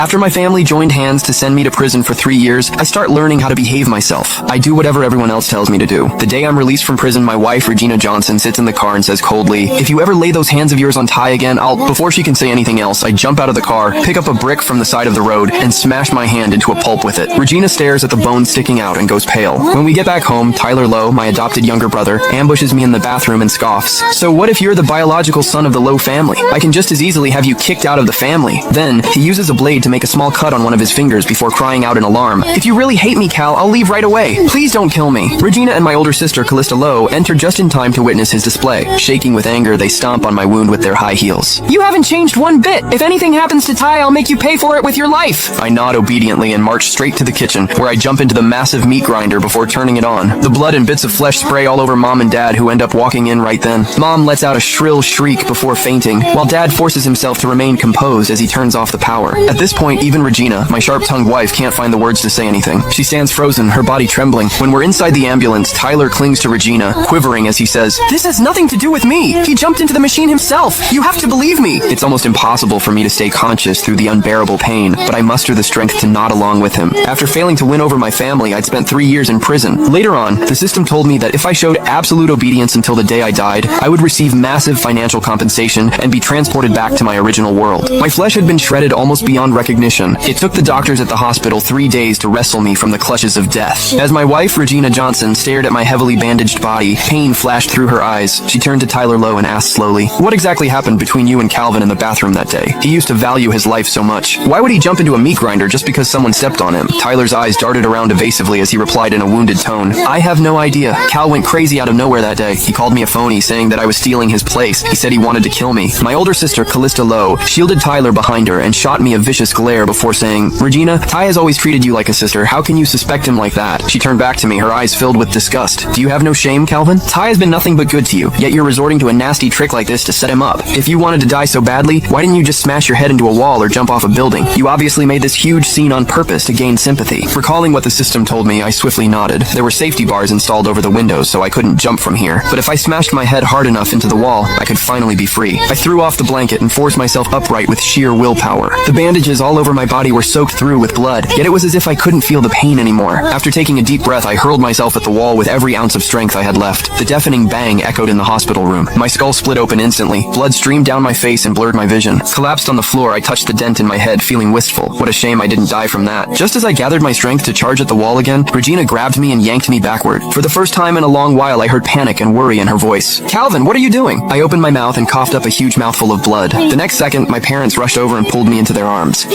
After my family joined hands to send me to prison for 3 years, I start learning how to behave myself. I do whatever everyone else tells me to do. The day I'm released from prison, my wife, Regina Johnson, sits in the car and says coldly, "If you ever lay those hands of yours on Ty again, Before she can say anything else, I jump out of the car, pick up a brick from the side of the road, and smash my hand into a pulp with it. Regina stares at the bone sticking out and goes pale. When we get back home, Tyler Lowe, my adopted younger brother, ambushes me in the bathroom and scoffs. "So what if you're the biological son of the Lowe family? I can just as easily have you kicked out of the family." Then, he uses a blade to make a small cut on one of his fingers before crying out in alarm, "If you really hate me, Cal, I'll leave right away. Please don't kill me." Regina and my older sister, Callista Lowe, enter just in time to witness his display. Shaking with anger, they stomp on my wound with their high heels. "You haven't changed one bit. If anything happens to Ty, I'll make you pay for it with your life." I nod obediently and march straight to the kitchen, where I jump into the massive meat grinder before turning it on. The blood and bits of flesh spray all over Mom and Dad, who end up walking in right then. Mom lets out a shrill shriek before fainting, while Dad forces himself to remain composed as he turns off the power. At this point, even Regina, my sharp-tongued wife, can't find the words to say anything. She stands frozen, her body trembling. When we're inside the ambulance, Tyler clings to Regina, quivering as he says, "This has nothing to do with me. He jumped into the machine himself. You have to believe me." It's almost impossible for me to stay conscious through the unbearable pain, but I muster the strength to nod along with him. After failing to win over my family, I'd spent 3 years in prison. Later on, the system told me that if I showed absolute obedience until the day I died, I would receive massive financial compensation and be transported back to my original world. My flesh had been shredded almost beyond recognition. It took the doctors at the hospital 3 days to wrestle me from the clutches of death. As my wife, Regina Johnson, stared at my heavily bandaged body, pain flashed through her eyes. She turned to Tyler Lowe and asked slowly, "What exactly happened between you and Calvin in the bathroom that day? He used to value his life so much. Why would he jump into a meat grinder just because someone stepped on him?" Tyler's eyes darted around evasively as he replied in a wounded tone, "I have no idea. Cal went crazy out of nowhere that day. He called me a phony, saying that I was stealing his place. He said he wanted to kill me." My older sister, Callista Lowe, shielded Tyler behind her and shot me a vicious glare before saying, "Regina, Ty has always treated you like a sister. How can you suspect him like that?" She turned back to me, her eyes filled with disgust. "Do you have no shame, Calvin? Ty has been nothing but good to you, yet you're resorting to a nasty trick like this to set him up. If you wanted to die so badly, why didn't you just smash your head into a wall or jump off a building? You obviously made this huge scene on purpose to gain sympathy." Recalling what the system told me, I swiftly nodded. There were safety bars installed over the windows, so I couldn't jump from here. But if I smashed my head hard enough into the wall, I could finally be free. I threw off the blanket and forced myself upright with sheer willpower. The bandages all over my body were soaked through with blood, yet it was as if I couldn't feel the pain anymore. After taking a deep breath, I hurled myself at the wall with every ounce of strength I had left. The deafening bang echoed in the hospital room. My skull split open instantly. Blood streamed down my face and blurred my vision. Collapsed on the floor, I touched the dent in my head, feeling wistful. What a shame I didn't die from that. Just as I gathered my strength to charge at the wall again, Regina grabbed me and yanked me backward. For the first time in a long while, I heard panic and worry in her voice. "Calvin, what are you doing?" I opened my mouth and coughed up a huge mouthful of blood. The next second, my parents rushed over and pulled me into their arms.